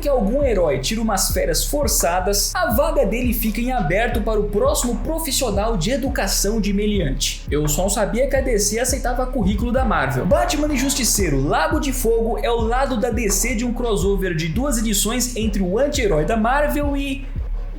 que algum herói tira umas férias forçadas, a vaga dele fica em aberto para o próximo profissional de educação de meliante. Eu só não sabia que a DC aceitava currículo da Marvel. Batman e Justiceiro Lago de Fogo é o lado da DC de um crossover de 2 edições entre o anti-herói da Marvel e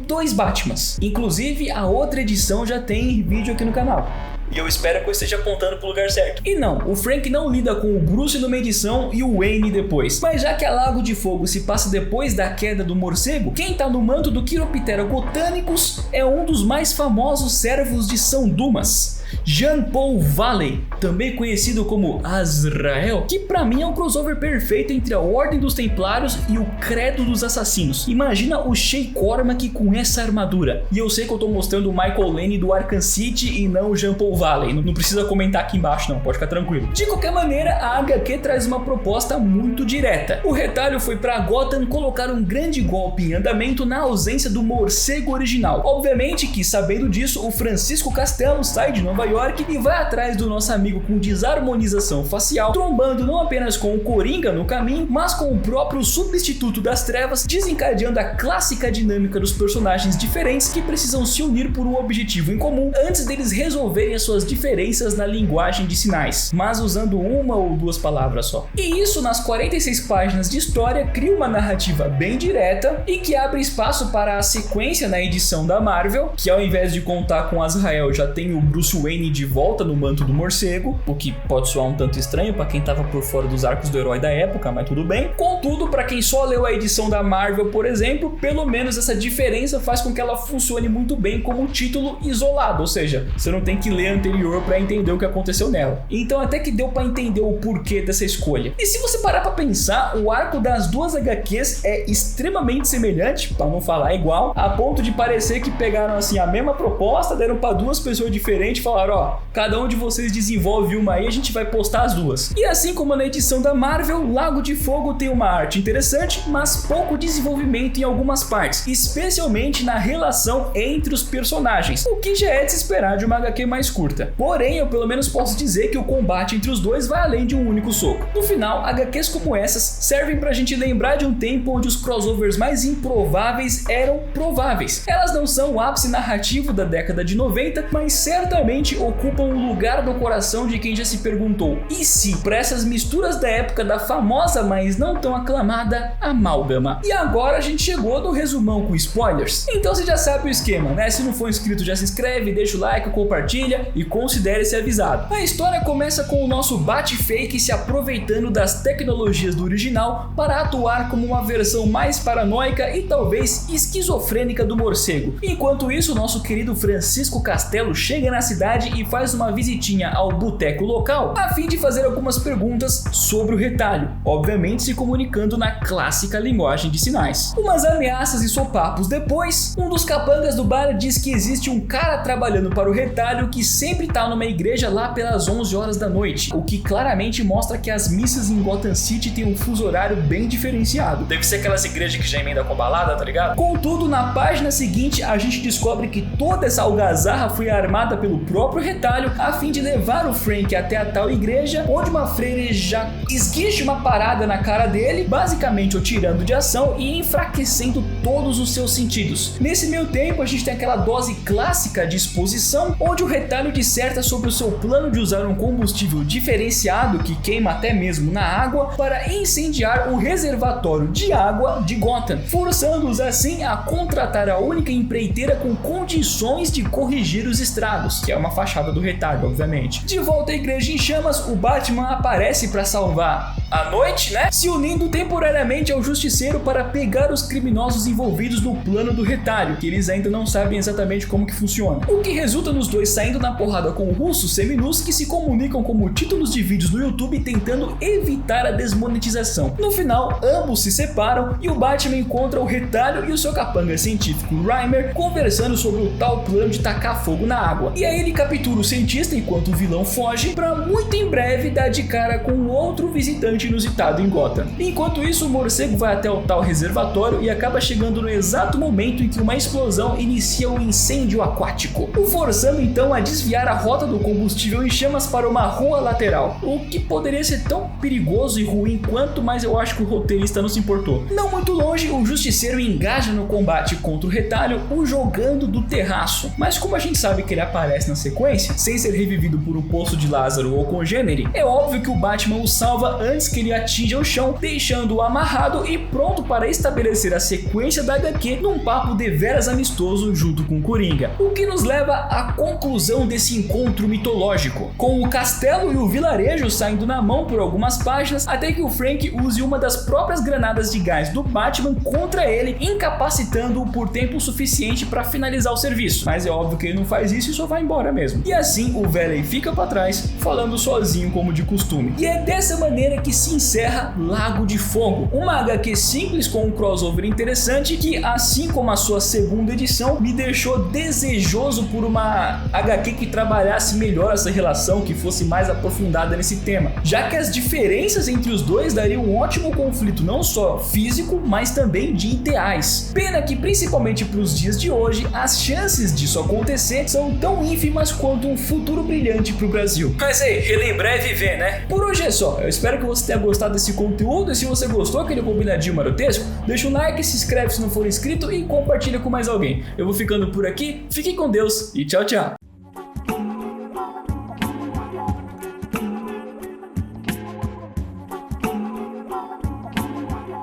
2 Batmans. Inclusive, a outra edição já tem vídeo aqui no canal. E eu espero que eu esteja apontando pro lugar certo. E não, o Frank não lida com o Bruce numa edição e o Wayne depois. Mas já que a Lago de Fogo se passa depois da queda do morcego, quem tá no manto do Chiroptera Botanicus é um dos mais famosos servos de São Dumas, Jean Paul Valley, também conhecido como Azrael, que pra mim é um crossover perfeito entre a Ordem dos Templários e o Credo dos Assassinos. Imagina o Shay Cormac com essa armadura. E eu sei que eu tô mostrando o Michael Lane do Arkham City e não o Jean Paul Valley. Não precisa comentar aqui embaixo não, pode ficar tranquilo. De qualquer maneira, a HQ traz uma proposta muito direta. O Retalho foi pra Gotham colocar um grande golpe em andamento na ausência do morcego original. Obviamente que, sabendo disso, o Francisco Castelo sai de Nova York e vai atrás do nosso amigo com desarmonização facial, trombando não apenas com o Coringa no caminho, mas com o próprio substituto das trevas, desencadeando a clássica dinâmica dos personagens diferentes que precisam se unir por um objetivo em comum antes deles resolverem as suas diferenças na linguagem de sinais, mas usando 1 ou 2 palavras só. E isso, nas 46 páginas de história, cria uma narrativa bem direta e que abre espaço para a sequência na edição da Marvel, que ao invés de contar com Azrael já tem o Bruce Wayne de volta no manto do morcego, o que pode soar um tanto estranho para quem estava por fora dos arcos do herói da época, mas tudo bem. Contudo, para quem só leu a edição da Marvel, por exemplo, pelo menos essa diferença faz com que ela funcione muito bem como título isolado, ou seja, você não tem que ler a anterior para entender o que aconteceu nela. Então até que deu para entender o porquê dessa escolha. E se você parar para pensar, o arco das 2 HQs é extremamente semelhante, para não falar igual, a ponto de parecer que pegaram assim a mesma proposta, deram para 2 pessoas diferentes e falaram: ó, cada um de vocês desenvolve uma aí, a gente vai postar as 2. E assim como na edição da Marvel, Lago de Fogo tem uma arte interessante, mas pouco desenvolvimento em algumas partes, especialmente na relação entre os personagens, o que já é de se esperar de uma HQ mais curta. Porém, eu pelo menos posso dizer que o combate entre os dois vai além de um único soco. No final, HQs como essas servem pra gente lembrar de um tempo onde os crossovers mais improváveis eram prováveis. Elas não são o ápice narrativo da década de 90, mas certamente ocupam um lugar no coração de quem já se perguntou: e se para essas misturas da época da famosa, mas não tão aclamada amálgama? E agora a gente chegou no resumão com spoilers. Então você já sabe o esquema, né? Se não for inscrito, já se inscreve, deixa o like, compartilha e considere ser avisado. A história começa com o nosso Bat-Fake se aproveitando das tecnologias do original para atuar como uma versão mais paranoica e talvez esquizofrênica do morcego. Enquanto isso, nosso querido Francisco Castelo chega na cidade e faz uma visitinha ao boteco local a fim de fazer algumas perguntas sobre o Retalho, obviamente se comunicando na clássica linguagem de sinais. Umas ameaças e sopapos depois, um dos capangas do bar diz que existe um cara trabalhando para o Retalho que sempre tá numa igreja lá pelas 11 horas da noite, o que claramente mostra que as missas em Gotham City têm um fuso horário bem diferenciado. Deve ser aquelas igrejas que já emenda com balada, tá ligado? Contudo, na página seguinte a gente descobre que toda essa algazarra foi armada pelo próprio Retalho a fim de levar o Frank até a tal igreja, onde uma freira já esguicha uma parada na cara dele, basicamente o tirando de ação e enfraquecendo todos os seus sentidos. Nesse meio tempo a gente tem aquela dose clássica de exposição, onde o Retalho disserta sobre o seu plano de usar um combustível diferenciado que queima até mesmo na água para incendiar o reservatório de água de Gotham, forçando-os assim a contratar a única empreiteira com condições de corrigir os estragos, que é uma fachada do Retalho, obviamente. De volta à igreja em chamas, o Batman aparece para salvar a noite, né? Se unindo temporariamente ao Justiceiro para pegar os criminosos envolvidos no plano do Retalho, que eles ainda não sabem exatamente como que funciona. O que resulta nos dois saindo na porrada com russos seminus que se comunicam como títulos de vídeos no YouTube tentando evitar a desmonetização. No final, ambos se separam e o Batman encontra o Retalho e o seu capanga científico Reimer conversando sobre o tal plano de tacar fogo na água. E aí ele captura o cientista enquanto o vilão foge, pra muito em breve dar de cara com outro visitante inusitado em Gotham. Enquanto isso, o morcego vai até o tal reservatório e acaba chegando no exato momento em que uma explosão inicia o incêndio aquático, o forçando então a desviar a rota do combustível em chamas para uma rua lateral, o que poderia ser tão perigoso e ruim quanto, mas eu acho que o roteirista não se importou. Não muito longe, o Justiceiro engaja no combate contra o Retalho, o jogando do terraço, mas como a gente sabe que ele aparece na sequência, sem ser revivido por um poço de Lázaro ou congênere, é óbvio que o Batman o salva antes que ele atinja o chão, deixando-o amarrado e pronto para estabelecer a sequência da HQ num papo deveras amistoso junto com Coringa, o que nos leva à conclusão desse encontro mitológico, com o castelo e o vilarejo saindo na mão por algumas páginas, até que o Frank use uma das próprias granadas de gás do Batman contra ele, incapacitando-o por tempo suficiente para finalizar o serviço, mas é óbvio que ele não faz isso e só vai embora mesmo. E assim o Valley fica para trás, falando sozinho como de costume. E é dessa maneira que se encerra Lago de Fogo, uma HQ simples com um crossover interessante que, assim como a sua segunda edição, me deixou desejoso por uma HQ que trabalhasse melhor essa relação, que fosse mais aprofundada nesse tema, já que as diferenças entre os dois dariam um ótimo conflito não só físico, mas também de ideais. Pena que, principalmente para os dias de hoje, as chances disso acontecer são tão ínfimas quanto um futuro brilhante para o Brasil. Mas aí, relembrar é viver, né? Por hoje é só, eu espero que você tenha gostado desse conteúdo, e se você gostou, aquele combinadinho marotesco, deixa um like, se inscreve se não for inscrito e compartilha com mais alguém. Eu vou ficando por aqui, fiquem com Deus e tchau, tchau!